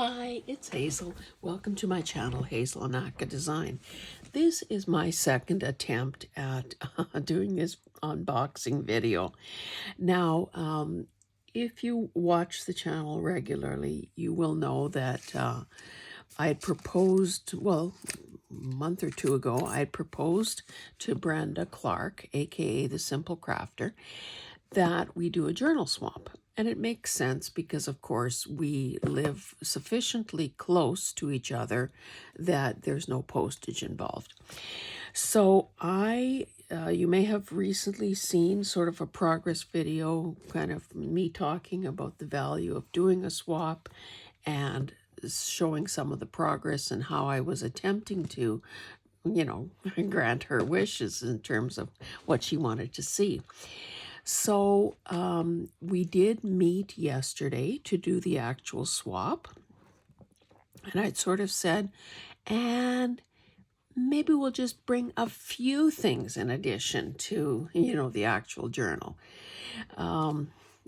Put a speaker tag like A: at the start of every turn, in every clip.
A: Hi, it's Hazel. Welcome to my channel, Hazel and Aka Design. This is my second attempt at doing this unboxing video. Now, if you watch the channel regularly, you will know that I had proposed, well, a month or two ago, I had proposed to Brenda Clark, aka the Simple Crafter, that we do a journal swap. And it makes sense because, of course, we live sufficiently close to each other that there's no postage involved. So you may have recently seen sort of a progress video, kind of me talking about the value of doing a swap and showing some of the progress and how I was attempting to, grant her wishes in terms of what she wanted to see. So we did meet yesterday to do the actual swap. And I'd sort of said, and maybe we'll just bring a few things in addition to, the actual journal.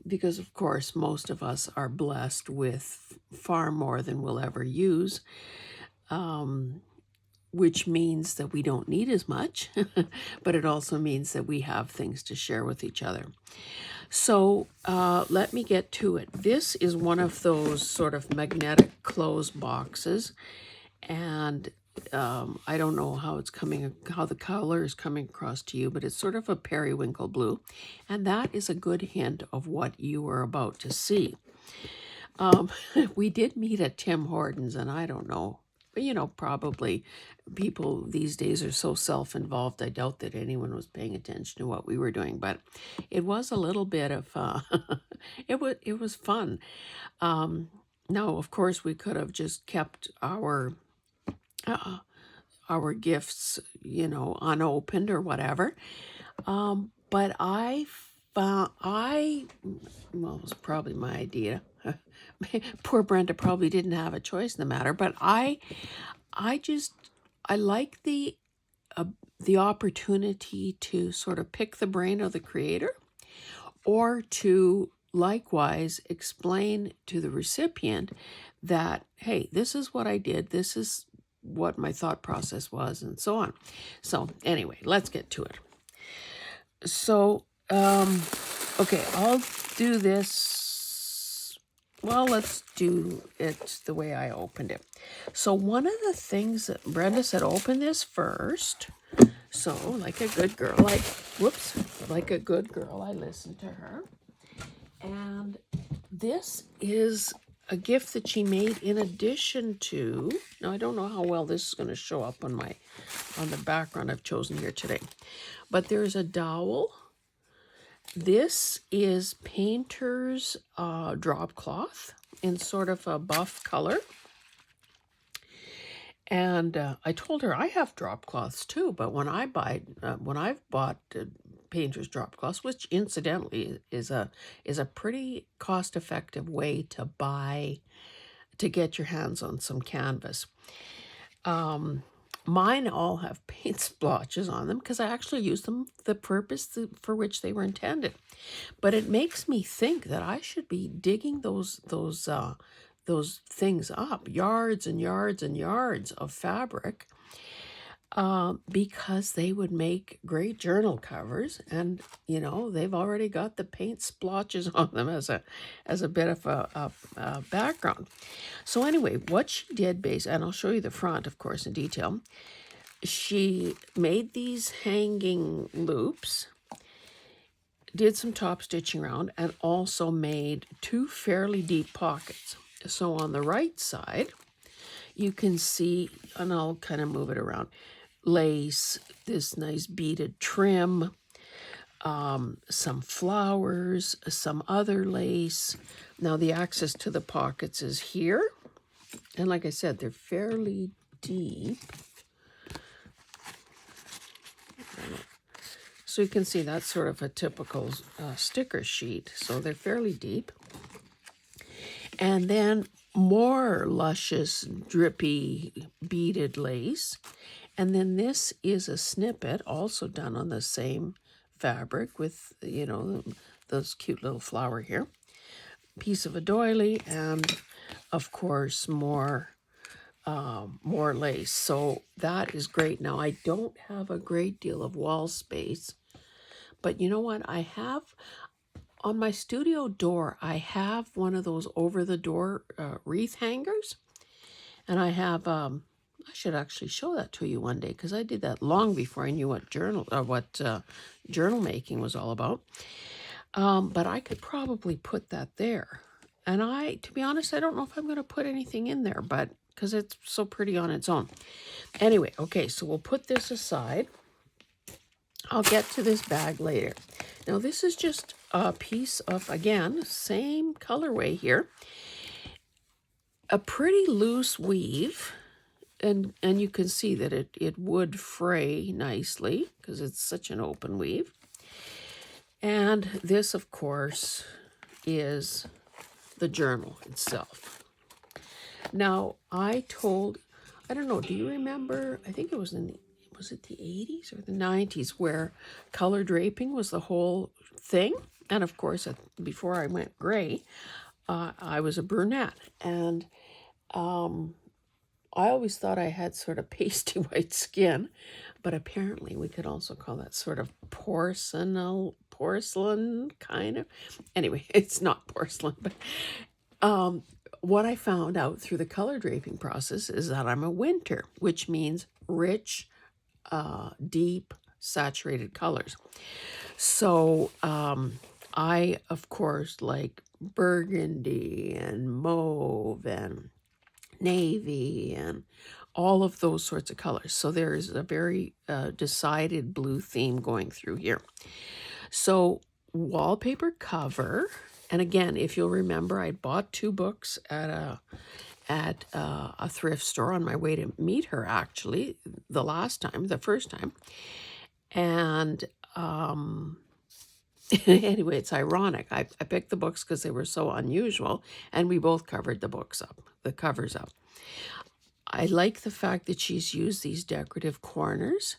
A: Because, of course, most of us are blessed with far more than we'll ever use. Which means that we don't need as much, but it also means that we have things to share with each other. So let me get to it. This is one of those sort of magnetic closed boxes, and I don't know how it's coming, how the color is coming across to you, but it's sort of a periwinkle blue, and that is a good hint of what you are about to see. We did meet at Tim Hortons, and I don't know, but probably people these days are so self-involved. I doubt that anyone was paying attention to what we were doing, but it was a little bit of it was fun. Now, of course, we could have just kept our gifts, unopened or whatever. But I found well, it was probably my idea. Poor Brenda probably didn't have a choice in the matter, but I like the opportunity to sort of pick the brain of the creator, or to likewise explain to the recipient that, hey, this is what I did, this is what my thought process was, and so on. So anyway, let's get to it. So, okay, I'll do this. Well, let's do it the way I opened it. So one of the things that Brenda said, open this first. So like a good girl, like a good girl, I listened to her. And this is a gift that she made in addition to, now I don't know how well this is going to show up on the background I've chosen here today, but there's a dowel. This is painter's drop cloth in sort of a buff color. And I told her I have drop cloths too, but when I've bought painter's drop cloths, which incidentally is a pretty cost-effective way to get your hands on some canvas. Mine all have paint splotches on them because I actually use them the purpose for which they were intended. But it makes me think that I should be digging those things up, yards and yards and yards of fabric, because they would make great journal covers, and they've already got the paint splotches on them as a bit of a background. So anyway, what she did, and I'll show you the front, of course, in detail. She made these hanging loops, did some top stitching around, and also made two fairly deep pockets. So on the right side, you can see, and I'll kind of move it around, lace, this nice beaded trim, some flowers, some other lace. Now the access to the pockets is here. And like I said, they're fairly deep. So you can see that's sort of a typical sticker sheet. So they're fairly deep. And then more luscious, drippy, beaded lace. And then this is a snippet, also done on the same fabric with, those cute little flower here. Piece of a doily and of course, more lace. So that is great. Now, I don't have a great deal of wall space, but you know what? I have on my studio door, I have one of those over the door wreath hangers, and I have, I should actually show that to you one day because I did that long before I knew what journal making was all about. But I could probably put that there. And to be honest, I don't know if I'm going to put anything in there, but because it's so pretty on its own. Anyway, okay, so we'll put this aside. I'll get to this bag later. Now, this is just a piece of, again, same colorway here. A pretty loose weave, and you can see that it would fray nicely because it's such an open weave. And this, of course, is the journal itself. Now, I don't know, do you remember, I think it was was it the 80s or the 90s where color draping was the whole thing? And of course, before I went gray, I was a brunette. And I always thought I had sort of pasty white skin, but apparently we could also call that sort of porcelain kind of. Anyway, it's not porcelain, but what I found out through the color draping process is that I'm a winter, which means rich, deep, saturated colors. So I, of course, like burgundy and mauve and navy and all of those sorts of colors. So there's a very decided blue theme going through here. So wallpaper cover, and again, if you'll remember, I bought 2 books at a thrift store on my way to meet her, actually, the first time. And anyway, it's ironic. I picked the books because they were so unusual, and we both covered the covers up. I like the fact that she's used these decorative corners.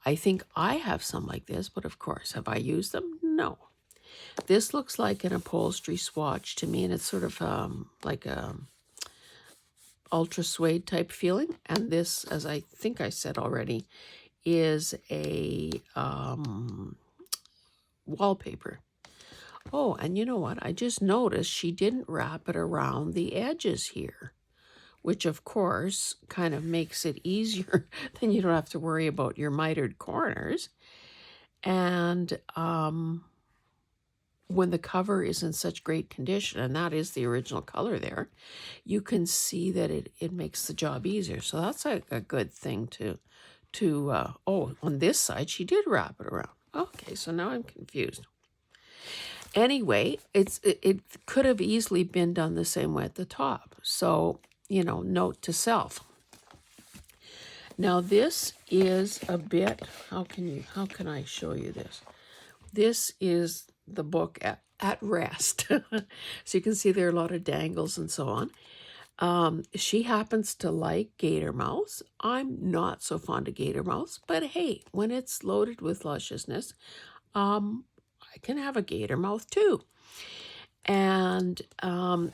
A: I think I have some like this, but of course, have I used them? No. This looks like an upholstery swatch to me, and it's sort of like a ultra suede type feeling. And this, as I think I said already, is a wallpaper. Oh, and you know what? I just noticed she didn't wrap it around the edges here, which of course kind of makes it easier. Then you don't have to worry about your mitered corners. And when the cover is in such great condition, and that is the original color there, you can see that it makes the job easier. So that's a good thing oh, on this side, she did wrap it around. Okay, so now I'm confused. Anyway, it could have easily been done the same way at the top. So, note to self. Now this is a bit, how can I show you this? This is the book at rest. So you can see there are a lot of dangles and so on. She happens to like gator mouths. I'm not so fond of gator mouths, but hey, when it's loaded with lusciousness, I can have a gator mouth too. And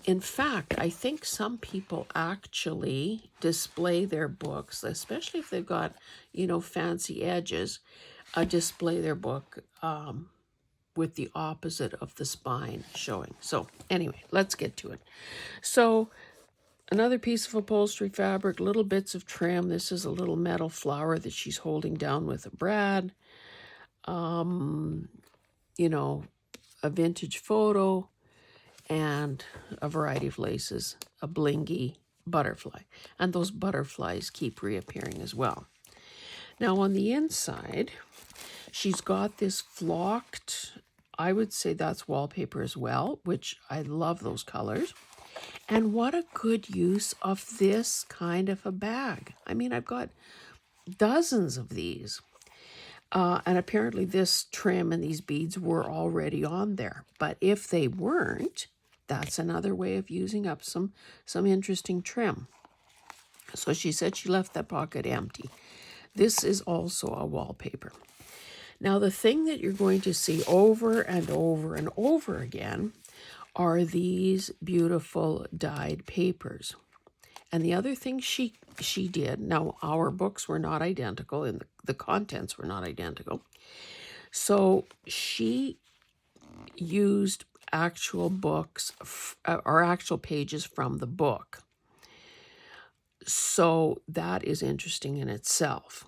A: in fact, I think some people actually display their books, especially if they've got, fancy edges, display their book with the opposite of the spine showing. So anyway, let's get to it. So another piece of upholstery fabric, little bits of trim. This is a little metal flower that she's holding down with a brad. A vintage photo, and a variety of laces, a blingy butterfly. And those butterflies keep reappearing as well. Now on the inside, she's got this flocked, I would say that's wallpaper as well, which I love those colors. And what a good use of this kind of a bag. I mean, I've got dozens of these. And apparently this trim and these beads were already on there. But if they weren't, that's another way of using up some interesting trim. So she said she left that pocket empty. This is also a wallpaper. Now, the thing that you're going to see over and over and over again are these beautiful dyed papers. And the other thing she did, now our books were not identical and the contents were not identical. So she used actual books or actual pages from the book. So that is interesting in itself.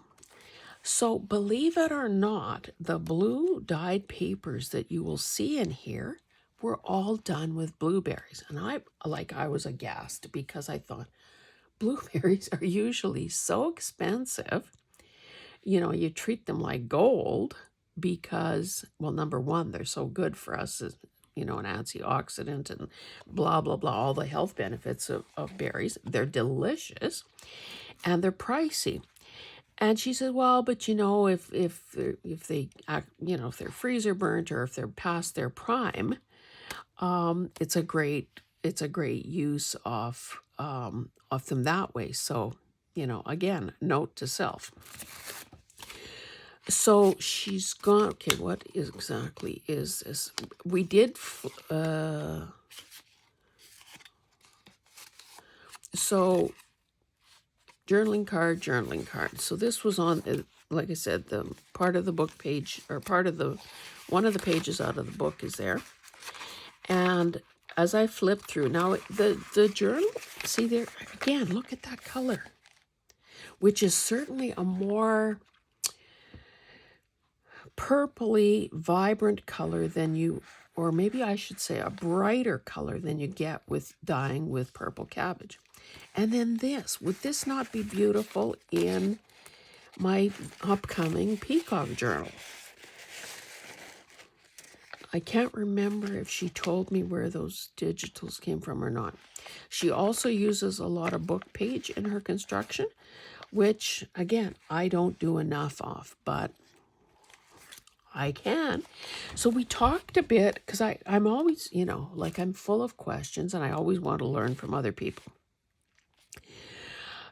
A: So believe it or not, the blue dyed papers that you will see in here were all done with blueberries. And I was aghast because I thought blueberries are usually so expensive. You know, you treat them like gold because, well, number one, they're so good for us as, you know, an antioxidant and blah, blah, blah, all the health benefits of berries. They're delicious and they're pricey. And she said, well, but you know, if they act, you know, if they're freezer burnt or if they're past their prime, it's a great use of them that way. So, you know, again, note to self. So she's gone. Okay, what exactly is this? We did. So journaling card. So this was on, like I said, the part of the book page, or part of the, one of the pages out of the book is there. And as I flip through, now the journal, see there, again, look at that color, which is certainly a more purpley, vibrant color than you, or maybe I should say a brighter color than you get with dyeing with purple cabbage. And then this, would this not be beautiful in my upcoming peacock journal? I can't remember if she told me where those digitals came from or not. She also uses a lot of book page in her construction, which, again, I don't do enough of, but I can. So we talked a bit, because I'm always, you know, like I'm full of questions and I always want to learn from other people.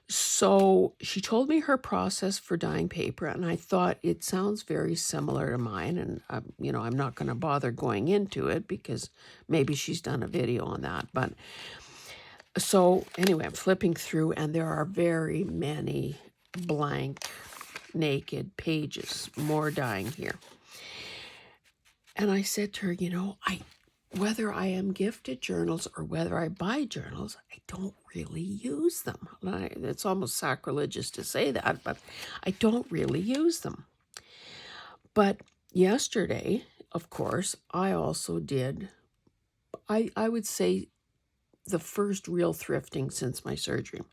A: So she told me her process for dyeing paper, and I thought it sounds very similar to mine. And, you know, I'm not going to bother going into it because maybe she's done a video on that. But so anyway, I'm flipping through, and there are very many blank, naked pages, more dyeing here. And I said to her, you know, whether I am gifted journals or whether I buy journals, I don't really use them. It's almost sacrilegious to say that, but I don't really use them. But yesterday, of course, I also did, I would say, the first real thrifting since my surgery.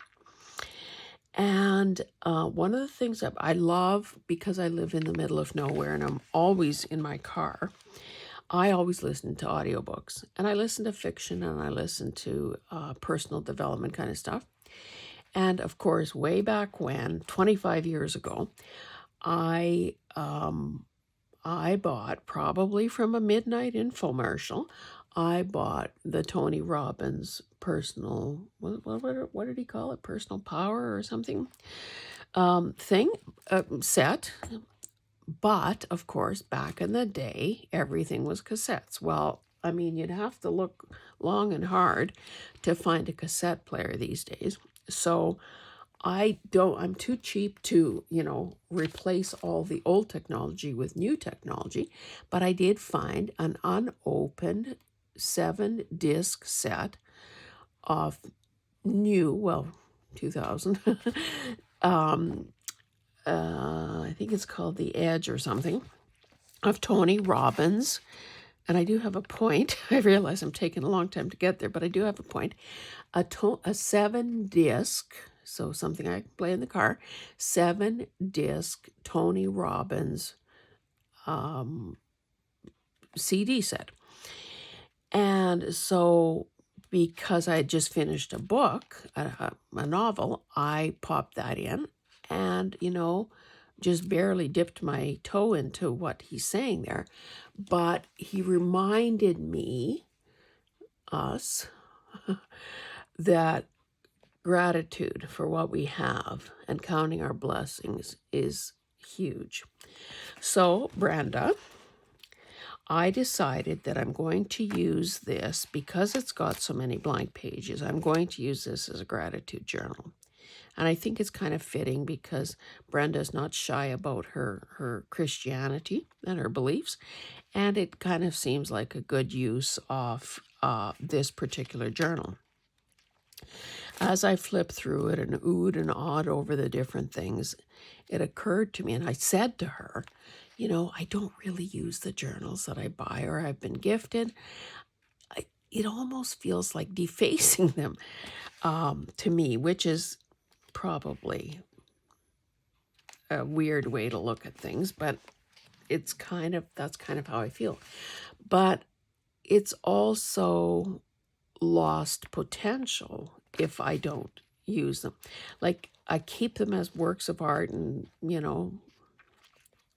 A: And one of the things that I love, because I live in the middle of nowhere and I'm always in my car, I always listen to audiobooks, and I listen to fiction, and I listen to personal development kind of stuff. And of course, way back when, 25 years ago, I bought, probably from a midnight infomercial, I bought the Tony Robbins personal, what did he call it? Personal power or something set. But, of course, back in the day, everything was cassettes. Well, I mean, you'd have to look long and hard to find a cassette player these days. So I'm too cheap to, you know, replace all the old technology with new technology. But I did find an unopened 7-disc set of new, well, 2000, I think it's called The Edge or something, of Tony Robbins. And I do have a point. I realize I'm taking a long time to get there, but I do have a point. A 7-disc, so something I can play in the car, 7-disc Tony Robbins CD set. And so because I had just finished a book, a novel, I popped that in. And, you know, just barely dipped my toe into what he's saying there. But he reminded us, that gratitude for what we have and counting our blessings is huge. So, Brenda, I decided that I'm going to use this because it's got so many blank pages. I'm going to use this as a gratitude journal. And I think it's kind of fitting because Brenda's not shy about her Christianity and her beliefs. And it kind of seems like a good use of this particular journal. As I flipped through it and oohed and awed over the different things, it occurred to me, and I said to her, you know, I don't really use the journals that I buy or I've been gifted. It almost feels like defacing them to me, which is probably a weird way to look at things, but that's kind of how I feel. But it's also lost potential if I don't use them. Like, I keep them as works of art and, you know,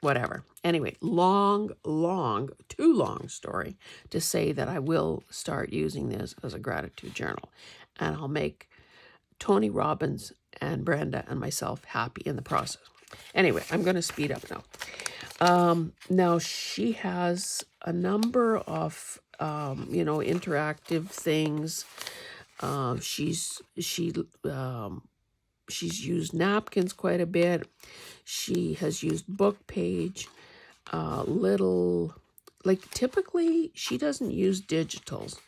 A: whatever. Anyway, too long story to say that I will start using this as a gratitude journal. And I'll make Tony Robbins and Brenda and myself happy in the process. Anyway, I'm going to speed up now. Now, she has a number of, you know, interactive things. She's used napkins quite a bit. She has used book page, typically she doesn't use digitals.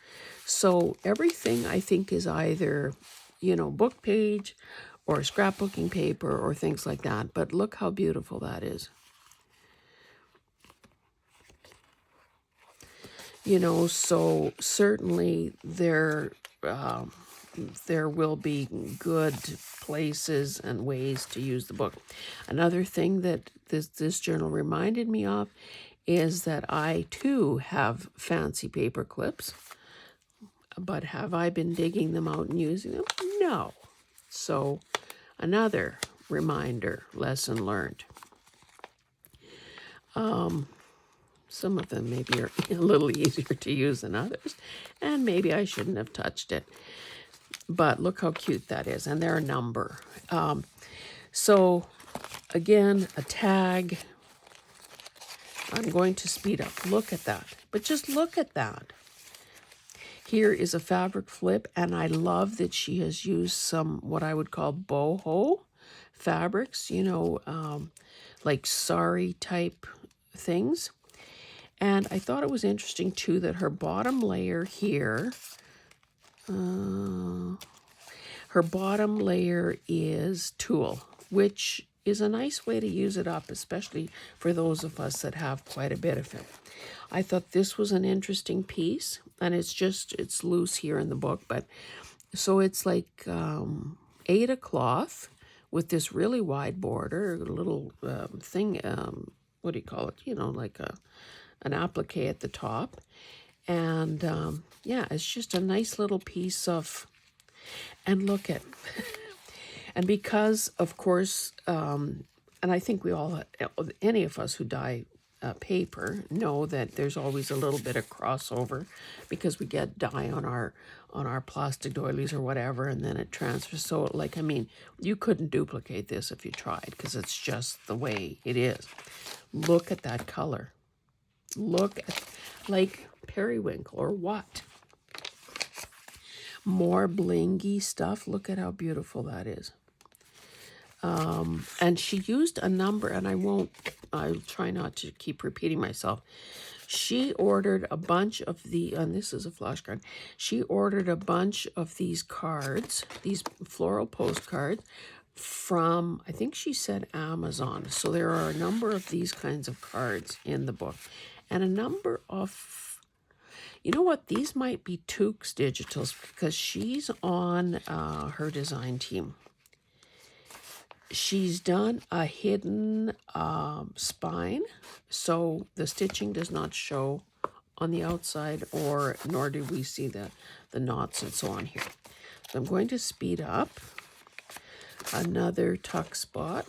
A: So everything I think is either, you know, book page or scrapbooking paper or things like that. But look how beautiful that is. You know, so certainly there will be good places and ways to use the book. Another thing that this journal reminded me of is that I too have fancy paper clips, but have I been digging them out and using them? No. So another reminder, lesson learned. Some of them maybe are a little easier to use than others, and maybe I shouldn't have touched it. But look how cute that is, and they're a number. So again, a tag. I'm going to speed up. Look at that. But just look at that. Here is a fabric flip, and I love that she has used some what I would call boho fabrics, you know, like sari type things. And I thought it was interesting too that her bottom layer here, her bottom layer is tulle, which is a nice way to use it up, especially for those of us that have quite a bit of it. I thought this was an interesting piece, and it's loose here in the book, but so it's like Aida cloth with this really wide border, a little thing, what do you call it? You know, like an applique at the top. And yeah, it's just a nice little piece of, and look at, and because of course, and I think we all, any of us who dye paper know that there's always a little bit of crossover because we get dye on our plastic doilies or whatever, and then it transfers. So like, I mean, you couldn't duplicate this if you tried because it's just the way it is. Look at that color. Look at, like periwinkle or what? More blingy stuff. Look at how beautiful that is. And she used a number, and I'll try not to keep repeating myself. She ordered a bunch of and this is a flashcard. She ordered a bunch of these cards, these floral postcards from, I think she said Amazon. So there are a number of these kinds of cards in the book. And a number of, you know what, these might be Took's Digitals because she's on her design team. She's done a hidden spine, so the stitching does not show on the outside, nor do we see the knots and so on here. So I'm going to speed up. Another tuck spot.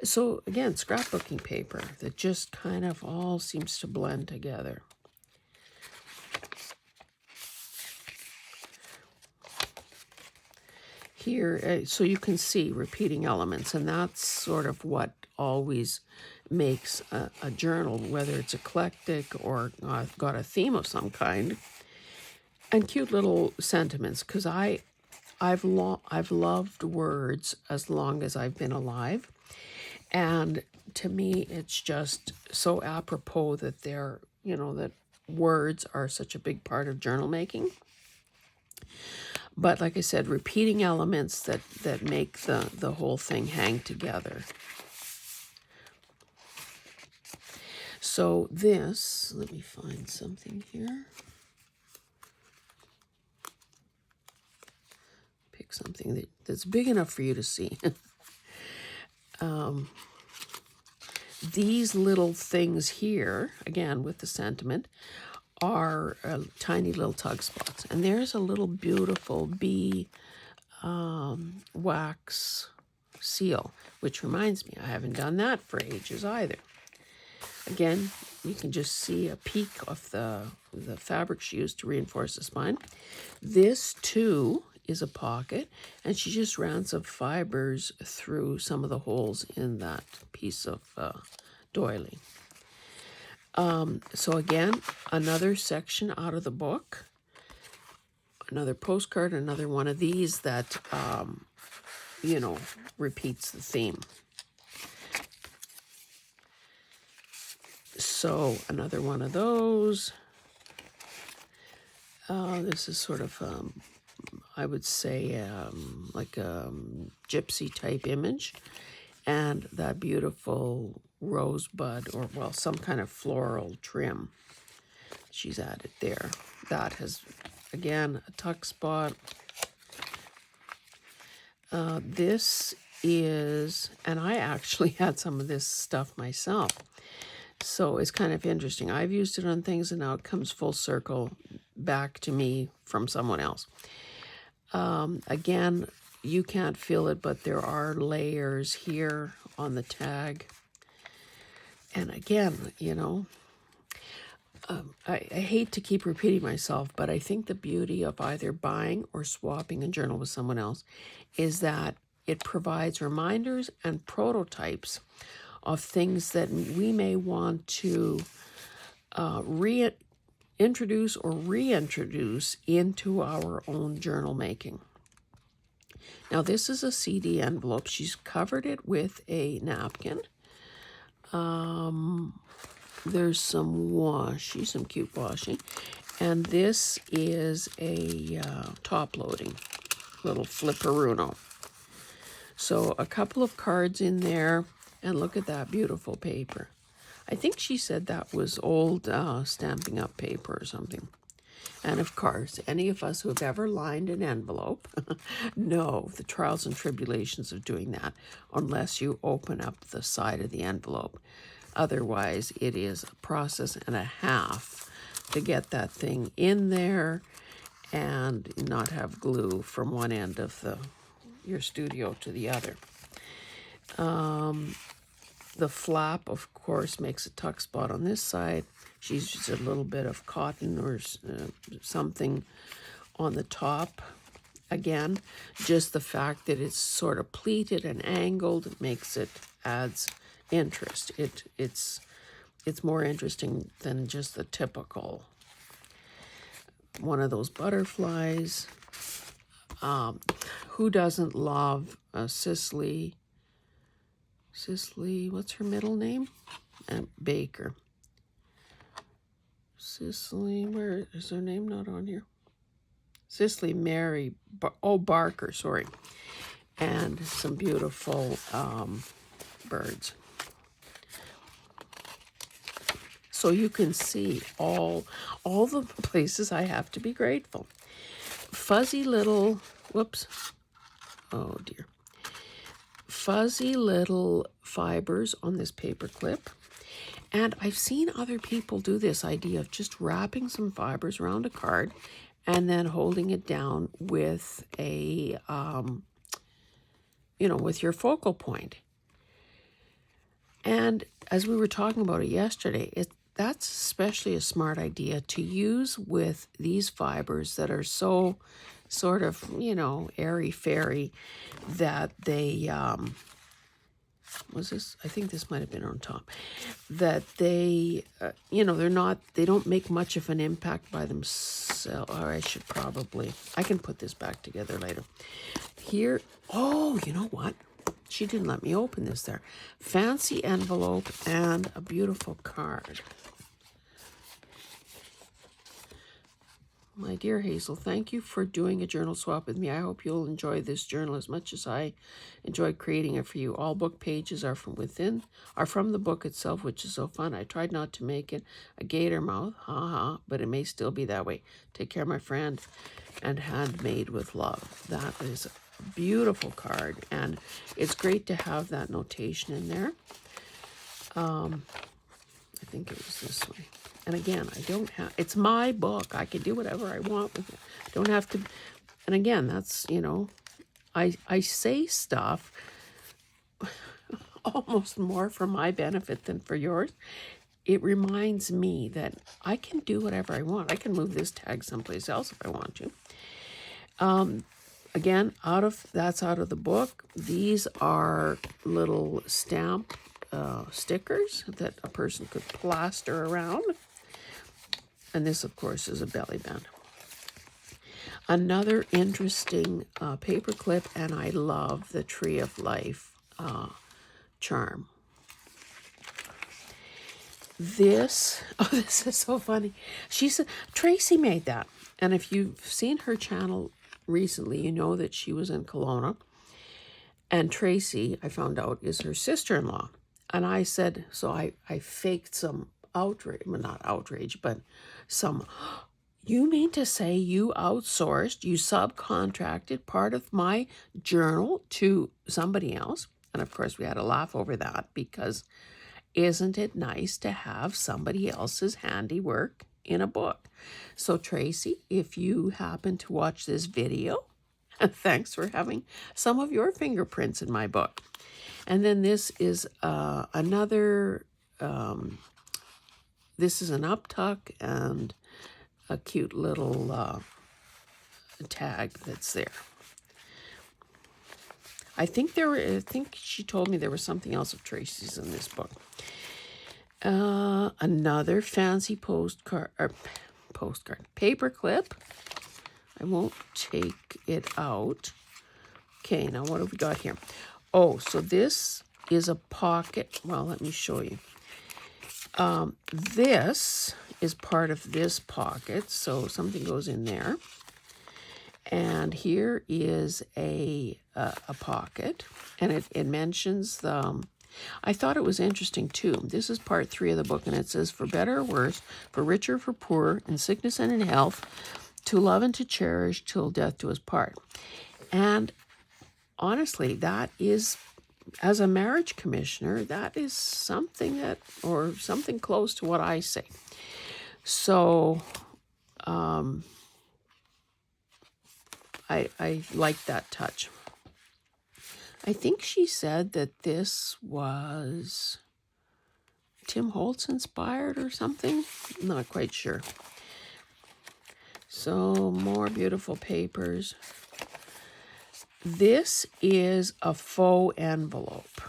A: So again, scrapbooking paper that just kind of all seems to blend together. Here, so you can see repeating elements, and that's sort of what always makes a journal, whether it's eclectic or got a theme of some kind, and cute little sentiments, because I've loved words as long as I've been alive, and to me it's just so apropos that that words are such a big part of journal making. But like I said, repeating elements that make the whole thing hang together. So this, let me find something here. Pick something that's big enough for you to see. These little things here, again with the sentiment, are tiny little tug spots. And there's a little beautiful bee wax seal, which reminds me, I haven't done that for ages either. Again, you can just see a peek of the fabric she used to reinforce the spine. This too is a pocket, and she just ran some fibers through some of the holes in that piece of doily. So again, another section out of the book, another postcard, another one of these that, repeats the theme. So another one of those. This is sort of, I would say, like a gypsy type image. And that beautiful rosebud, or well, some kind of floral trim she's added there. That has, again, a tuck spot. This is, and I actually had some of this stuff myself. So it's kind of interesting. I've used it on things, and now it comes full circle back to me from someone else. Again, you can't feel it, but there are layers here on the tag. And again, I hate to keep repeating myself, but I think the beauty of either buying or swapping a journal with someone else is that it provides reminders and prototypes of things that we may want to introduce or reintroduce into our own journal making. Now, this is a CD envelope. She's covered it with a napkin. There's some washi, some cute washi. And this is a top-loading little flipperuno. So a couple of cards in there. And look at that beautiful paper. I think she said that was old Stampin' Up paper or something. And of course, any of us who have ever lined an envelope know the trials and tribulations of doing that, unless you open up the side of the envelope. Otherwise, it is a process and a half to get that thing in there and not have glue from one end of your studio to the other. The flap, of course, makes a tuck spot on this side. She's used a little bit of cotton or something on the top. Again, just the fact that it's sort of pleated and angled adds interest. It's more interesting than just the typical one of those butterflies. Who doesn't love Cicely, what's her middle name? Baker. Cicely, where is her name not on here? Cicely Mary, Barker, sorry. And some beautiful birds. So you can see all the places I have to be grateful. Fuzzy little, whoops, oh dear. Fuzzy little fibers on this paper clip. And I've seen other people do this idea of just wrapping some fibers around a card and then holding it down with a, with your focal point. And as we were talking about it yesterday, that's especially a smart idea to use with these fibers that are so sort of, airy-fairy that they was this, I think this might have been on top, that they, you know, they don't make much of an impact by themselves. Or I can put this back together later. Here, oh, you know what? She didn't let me open this there. Fancy envelope and a beautiful card. My dear Hazel, thank you for doing a journal swap with me. I hope you'll enjoy this journal as much as I enjoyed creating it for you. All book pages are from the book itself, which is so fun. I tried not to make it a gator mouth, but it may still be that way. Take care, my friend, and handmade with love. That is a beautiful card, and it's great to have that notation in there. I think it was this way. And again, it's my book. I can do whatever I want with it. I don't have to, and again, that's, you know, I say stuff almost more for my benefit than for yours. It reminds me that I can do whatever I want. I can move this tag someplace else if I want to. Again, that's out of the book. These are little stamp stickers that a person could plaster around. And this, of course, is a belly band. Another interesting paper clip, and I love the Tree of Life charm. This is so funny. She said, Tracy made that. And if you've seen her channel recently, you know that she was in Kelowna. And Tracy, I found out, is her sister-in-law. And I said, so I faked some outrage, well, not outrage, but you mean to say you outsourced, you subcontracted part of my journal to somebody else? And of course we had a laugh over that, because isn't it nice to have somebody else's handiwork in a book? So Tracy, if you happen to watch this video, thanks for having some of your fingerprints in my book. And then this is another, this is an uptuck and a cute little tag that's there. I think she told me there was something else of Tracy's in this book. Another fancy paper clip. I won't take it out. Okay, now what have we got here? Oh, so this is a pocket. Well, let me show you. This is part of this pocket, so something goes in there. And here is a pocket, and it mentions the. I thought it was interesting too. This is part 3 of the book, and it says, "For better or worse, for richer or for poorer, in sickness and in health, to love and to cherish till death do us part." And honestly, that is, as a marriage commissioner, that is something that, or something close to what I say. So, I like that touch. I think she said that this was Tim Holtz inspired or something. I'm not quite sure. So, more beautiful papers. This is a faux envelope.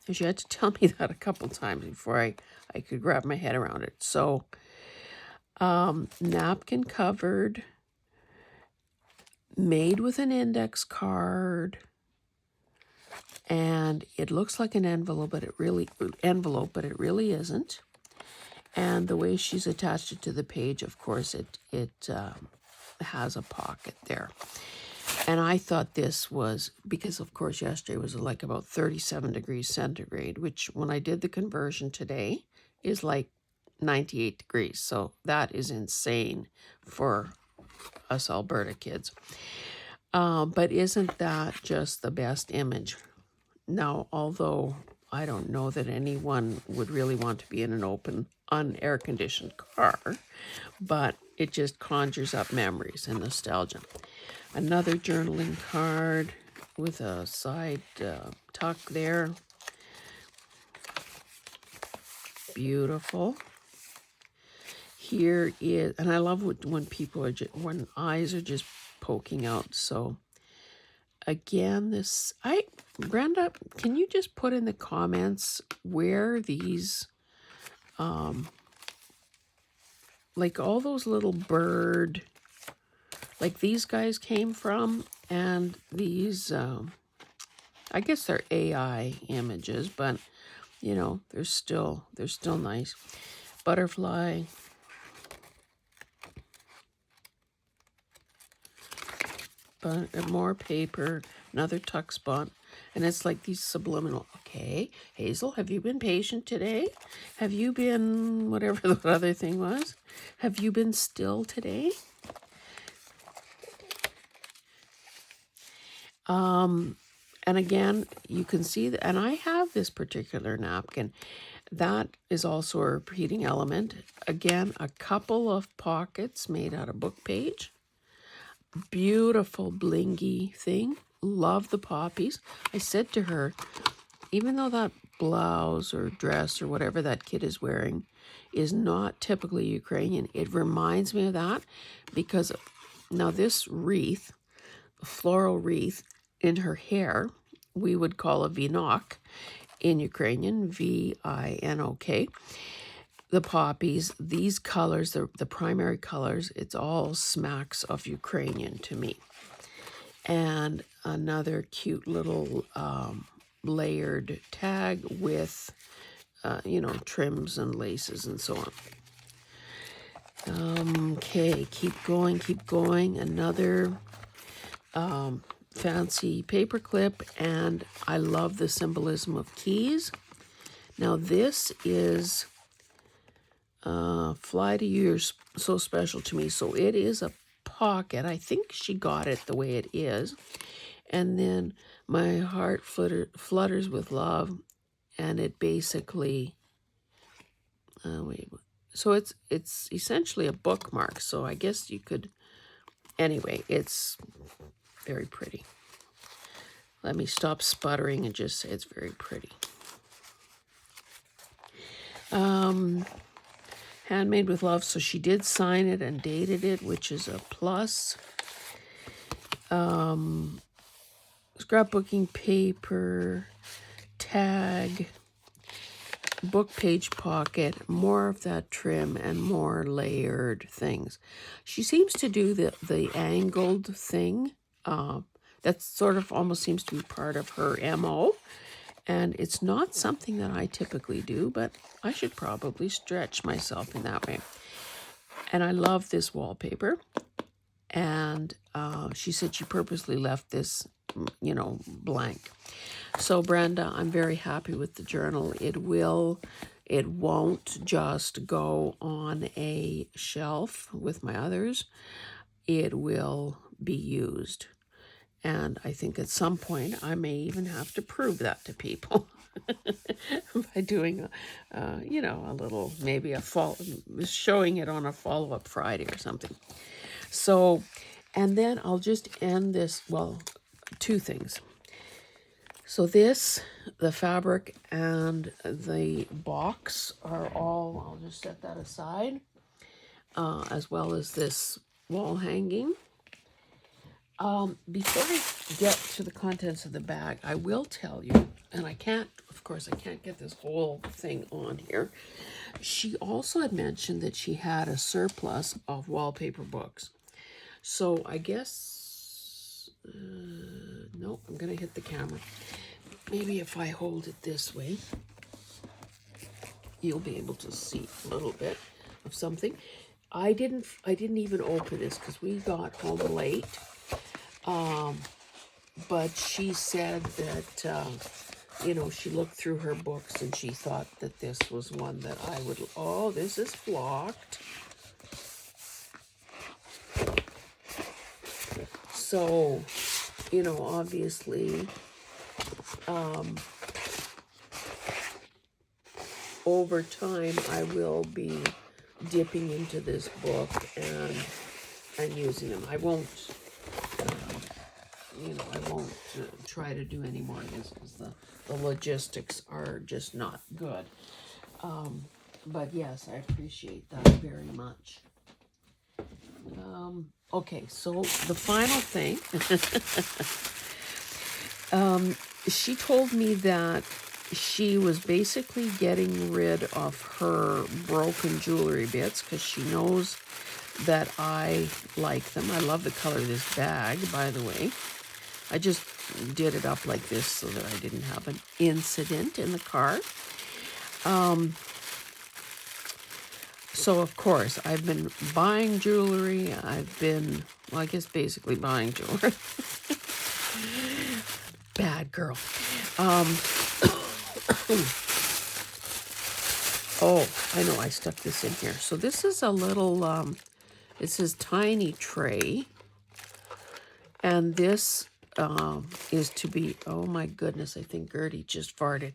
A: She had to tell me that a couple times before I could wrap my head around it. So, napkin covered, made with an index card, and it looks like an envelope, but it really isn't. And the way she's attached it to the page, of course, it has a pocket there. And I thought this was, because of course yesterday was like about 37 degrees centigrade, which when I did the conversion today is like 98 degrees. So that is insane for us Alberta kids. But isn't that just the best image? Now, although I don't know that anyone would really want to be in an open, unair-conditioned car, but it just conjures up memories and nostalgia. Another journaling card with a side tuck there. Beautiful. Here is, and I love when people are when eyes are just poking out. So again, this Brenda, can you just put in the comments where these, like all those little bird, like these guys came from, and these, I guess they're AI images, but you know, they're still nice. Butterfly. But more paper, another tuck spot, and it's like these subliminal. Okay, Hazel, have you been patient today? Have you been whatever the other thing was? Have you been still today? And again, you can see that, and I have this particular napkin. That is also a repeating element. Again, a couple of pockets made out of book page. Beautiful blingy thing. Love the poppies. I said to her, even though that blouse or dress or whatever that kid is wearing is not typically Ukrainian, it reminds me of that, because now this wreath, floral wreath in her hair, we would call a vinok in Ukrainian, V-I-N-O-K. The poppies, these colors, the primary colors, it's all smacks of Ukrainian to me. And another cute little layered tag with, you know, trims and laces and so on. Okay, keep going. Another fancy paper clip, and I love the symbolism of keys. Now this is Fly to You, You're So Special to Me. So it is a pocket. I think she got it the way it is. And then My Heart Flutters with Love, and it basically, so it's essentially a bookmark. So I guess you could, anyway, it's very pretty. Let me stop sputtering and just say it's very pretty. Handmade with Love, so she did sign it and dated it, which is a plus. Scrapbooking paper, tag, book page pocket, more of that trim and more layered things. She seems to do the angled thing. That sort of almost seems to be part of her MO. And it's not something that I typically do, but I should probably stretch myself in that way. And I love this wallpaper. And she said she purposely left this, you know, blank. So Brenda, I'm very happy with the journal. It won't just go on a shelf with my others. It will be used. And I think at some point I may even have to prove that to people by doing, you know, a little, maybe showing it on a follow-up Friday or something. So, and then I'll just end this, well, two things. So this, the fabric and the box are all, I'll just set that aside, as well as this wall hanging. Before I get to the contents of the bag, I will tell you, and I can't, of course, I can't get this whole thing on here. She also had mentioned that she had a surplus of wallpaper books. So I guess, no, I'm going to hit the camera. Maybe if I hold it this way, you'll be able to see a little bit of something. I didn't even open this because we got home late. But she said that, you know, she looked through her books and she thought that this was one that I would, oh, this is flocked. So, you know, obviously, over time, I will be dipping into this book and using them. I won't, you know, I won't try to do any more of this because the logistics are just not good. But yes, I appreciate that very much. Okay, so the final thing, she told me that she was basically getting rid of her broken jewelry bits because she knows that I like them. I love the color of this bag, by the way. I just did it up like this so that I didn't have an incident in the car. So, of course, I've been buying jewelry. I've been, well, I guess basically buying jewelry. Bad girl. Oh, I know, I stuck this in here. So this is a little, it says tiny tray. And this is to be, oh my goodness, I think Gertie just farted.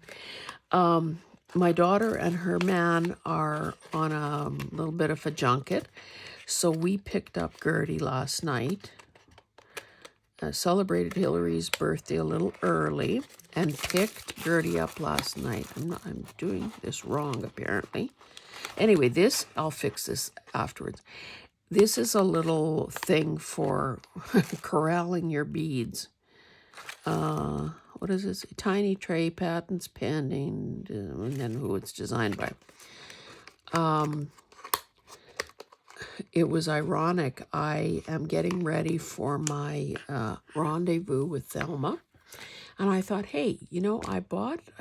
A: My daughter and her man are on a little bit of a junket. So we picked up Gertie last night, celebrated Hillary's birthday a little early, and picked Gertie up last night. I'm doing this wrong, apparently. Anyway, this, I'll fix this afterwards. This is a little thing for corralling your beads. What is this? Tiny tray, patents pending, and then who it's designed by. It was ironic. I am getting ready for my rendezvous with Thelma. And I thought, hey, you know, I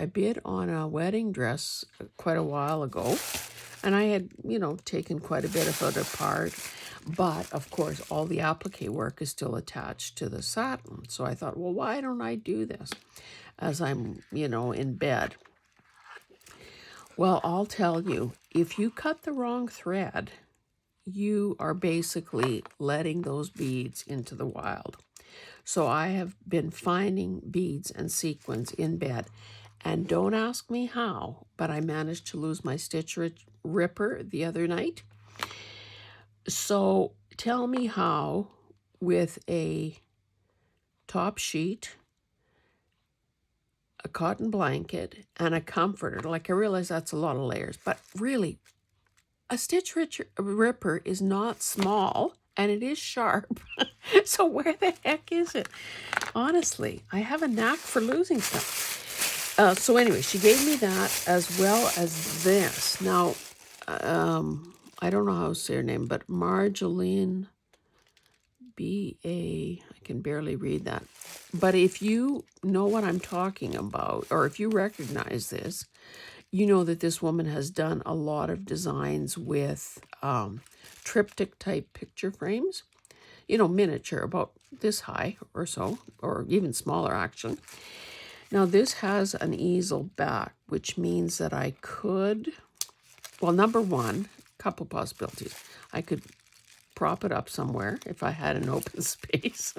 A: bid on a wedding dress quite a while ago. And I had, you know, taken quite a bit of it apart. But, of course, all the applique work is still attached to the satin. So I thought, well, why don't I do this as I'm, you know, in bed? Well, I'll tell you, if you cut the wrong thread, you are basically letting those beads into the wild. So I have been finding beads and sequins in bed. And don't ask me how, but I managed to lose my stitch ripper the other night. So tell me how, with a top sheet, a cotton blanket, and a comforter, like I realize that's a lot of layers, but really, a stitch ripper is not small, and it is sharp. So where the heck is it? Honestly, I have a knack for losing stuff. So anyway, she gave me that as well as this. Now, I don't know how to say her name, but Marjolaine B.A. I can barely read that. But if you know what I'm talking about, or if you recognize this, you know that this woman has done a lot of designs with triptych type picture frames, you know, miniature, about this high or so, or even smaller actually. Now this has an easel back, which means that I could, well, number one, couple possibilities. I could prop it up somewhere if I had an open space.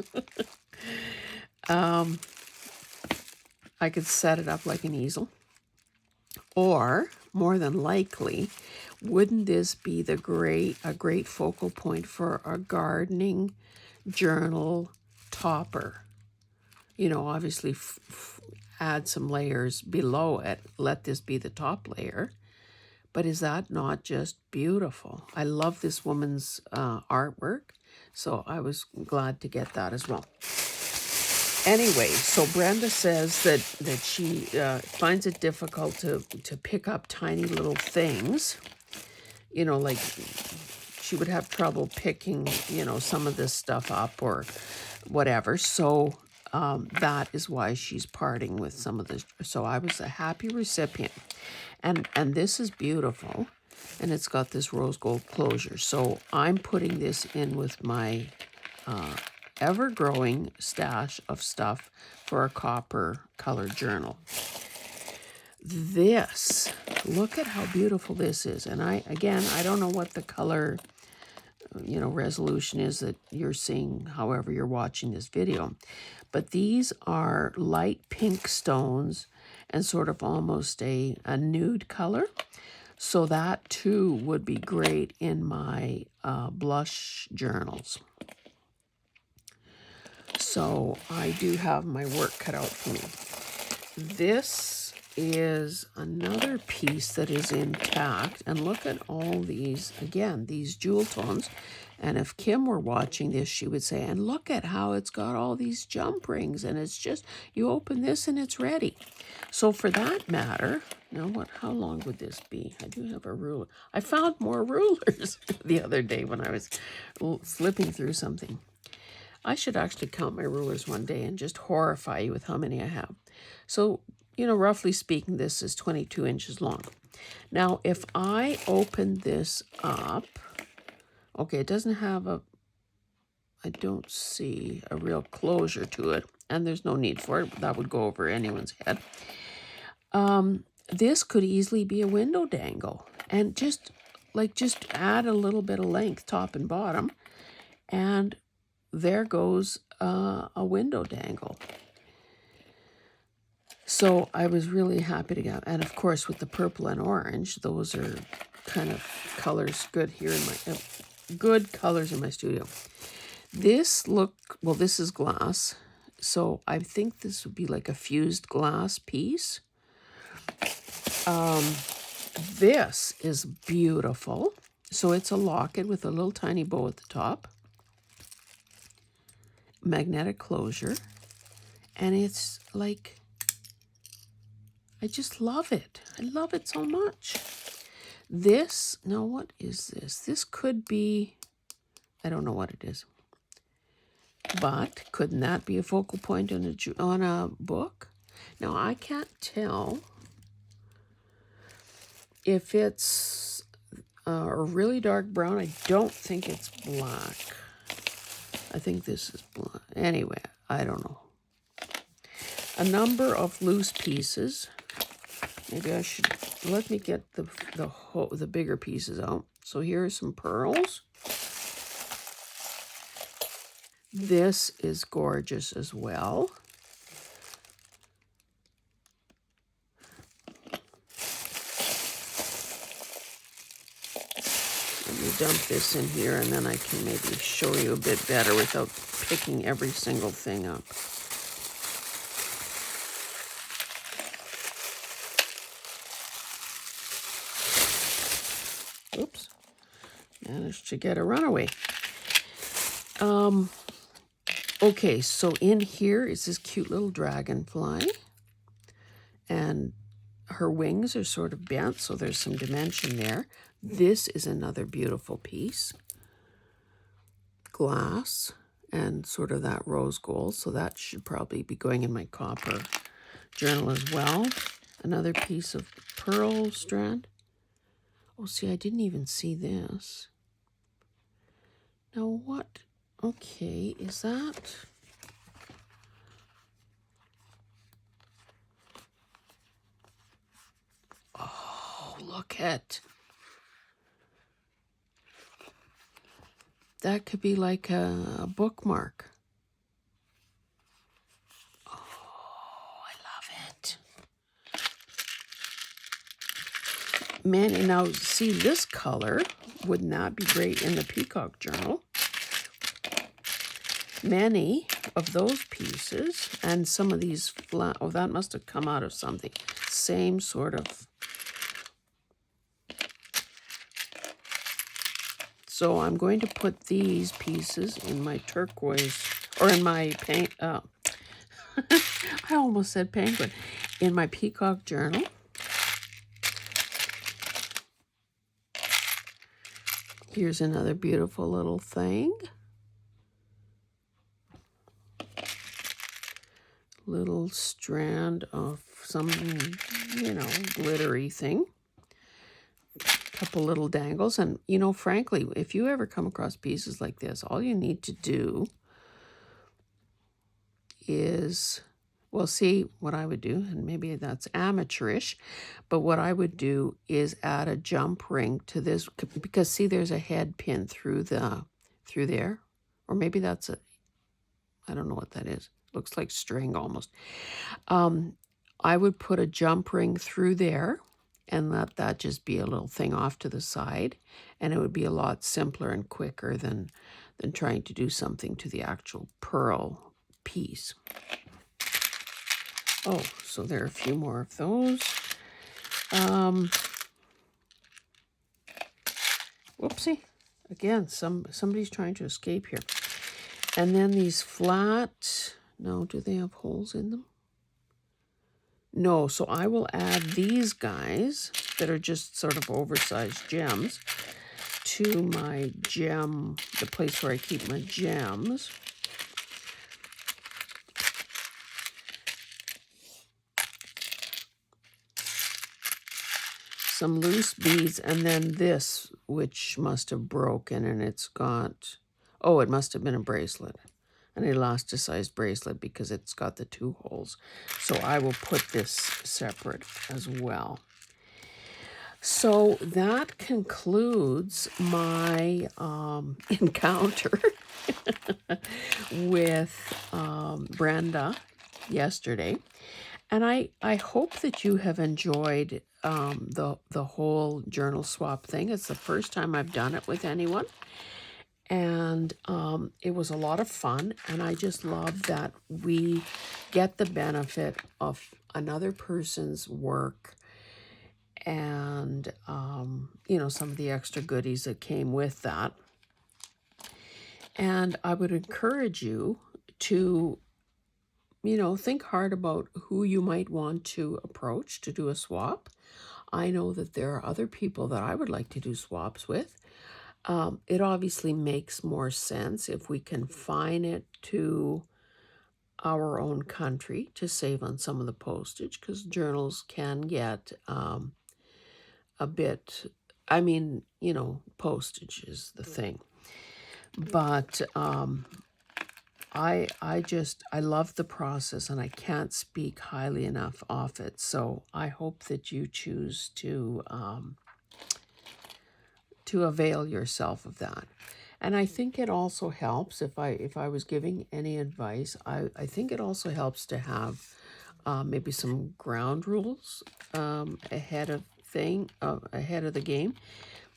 A: I could set it up like an easel. Or, more than likely, wouldn't this be a great focal point for a gardening journal topper? You know, obviously add some layers below it. Let this be the top layer. But is that not just beautiful? I love this woman's artwork, so I was glad to get that as well. Anyway, so Brenda says that she finds it difficult to pick up tiny little things. You know, like she would have trouble picking, you know, some of this stuff up or whatever. So that is why she's parting with some of this. So I was a happy recipient. And this is beautiful. And it's got this rose gold closure. So I'm putting this in with my ever-growing stash of stuff for a copper colored journal. This, look at how beautiful this is. And I don't know what the color, you know, resolution is that you're seeing, however you're watching this video. But these are light pink stones and sort of almost a nude color. So that too would be great in my blush journals. So I do have my work cut out for me. This is another piece that is intact. And look at all these, again, these jewel tones. And if Kim were watching this, she would say, and look at how it's got all these jump rings. And it's just, you open this and it's ready. So for that matter, now what? How long would this be? I do have a ruler. I found more rulers the other day when I was flipping through something. I should actually count my rulers one day and just horrify you with how many I have. So, you know, roughly speaking, this is 22 inches long. Now, if I open this up, okay, it doesn't have a, I don't see a real closure to it, and there's no need for it. That would go over anyone's head. This could easily be a window dangle, and just add a little bit of length, top and bottom, and there goes a window dangle. So I was really happy to get, and of course with the purple and orange, those are kind of colors good here in my, good colors in my studio. This this is glass, so I think this would be like a fused glass piece. This is beautiful. So it's a locket with a little tiny bow at the top, magnetic closure, and it's like, I just love it. I love it so much. This, now what is this? This could be, I don't know what it is, but couldn't that be a focal point on a book? Now I can't tell if it's a really dark brown. I don't think it's black. I think this is black. Anyway, I don't know. A number of loose pieces. Maybe I should, let me get the bigger pieces out. So here are some pearls. This is gorgeous as well. Let me dump this in here, and then I can maybe show you a bit better without picking every single thing up. Oops, managed to get a runaway. Okay, so in here is this cute little dragonfly, and her wings are sort of bent, so there's some dimension there. This is another beautiful piece. Glass and sort of that rose gold, so that should probably be going in my copper journal as well. Another piece of pearl strand. Oh, see, I didn't even see this. Now what? Okay, is that? Oh, look at. That could be like a bookmark. Oh, I love it. Man, now see, this color would not be great in the peacock journal. Many of those pieces and some of these flat, oh, that must have come out of something. Same sort of. So I'm going to put these pieces in my turquoise, or in my paint, I almost said penguin, in my peacock journal. Here's another beautiful little thing. Little strand of some, you know, glittery thing. Couple little dangles. And, you know, frankly, if you ever come across pieces like this, all you need to do is, well, see, what I would do, and maybe that's amateurish, but what I would do is add a jump ring to this, because see, there's a head pin through there, or maybe that's a, I don't know what that is. Looks like string almost. I would put a jump ring through there and let that just be a little thing off to the side, and it would be a lot simpler and quicker than trying to do something to the actual pearl piece. Oh, so there are a few more of those. Whoopsie. Again, somebody's trying to escape here. And then these flat, no, do they have holes in them? No, so I will add these guys that are just sort of oversized gems to my gem, the place where I keep my gems. Some loose beads, and then this, which must have broken, and it's got, oh, it must have been a bracelet, an elasticized bracelet, because it's got the 2 holes. So I will put this separate as well. So that concludes my encounter with Brenda yesterday. And I hope that you have enjoyed the whole journal swap thing. It's the first time I've done it with anyone. And it was a lot of fun. And I just love that we get the benefit of another person's work and, you know, some of the extra goodies that came with that. And I would encourage you to, you know, think hard about who you might want to approach to do a swap. I know that there are other people that I would like to do swaps with. It obviously makes more sense if we confine it to our own country to save on some of the postage, because journals can get a bit, I mean, you know, postage is the thing. But I love the process, and I can't speak highly enough of it. So I hope that you choose to avail yourself of that. And I think it also helps, if I was giving any advice, I think it also helps to have maybe some ground rules ahead of the game.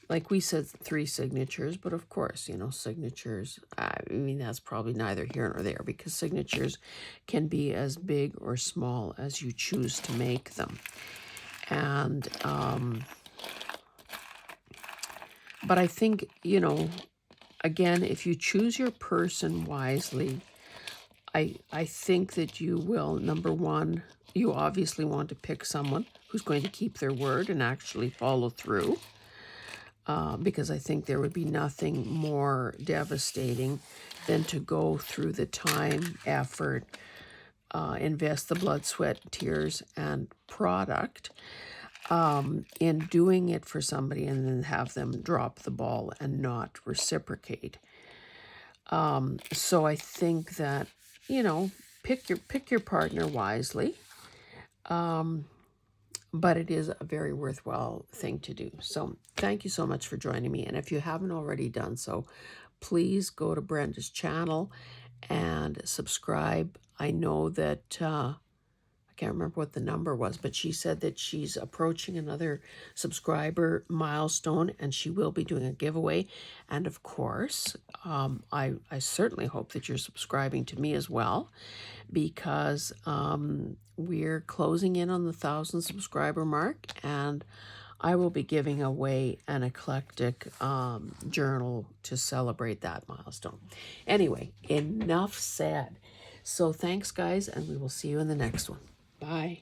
A: Like we said, 3 signatures, but of course, you know, signatures, I mean, that's probably neither here nor there, because signatures can be as big or small as you choose to make them. And, but I think, you know, again, if you choose your person wisely, I think that you will, number one, you obviously want to pick someone who's going to keep their word and actually follow through. Because I think there would be nothing more devastating than to go through the time, effort, invest the blood, sweat, tears, and product in doing it for somebody, and then have them drop the ball and not reciprocate. So I think that, you know, pick your partner wisely. But it is a very worthwhile thing to do. So thank you so much for joining me. And if you haven't already done so, please go to Brenda's channel and subscribe. I know that, I can't remember what the number was, but she said that she's approaching another subscriber milestone, and she will be doing a giveaway. And of course, I certainly hope that you're subscribing to me as well, because we're closing in on the 1,000 subscriber mark, and I will be giving away an eclectic journal to celebrate that milestone. Anyway, enough said. So thanks, guys, and we will see you in the next one. Bye.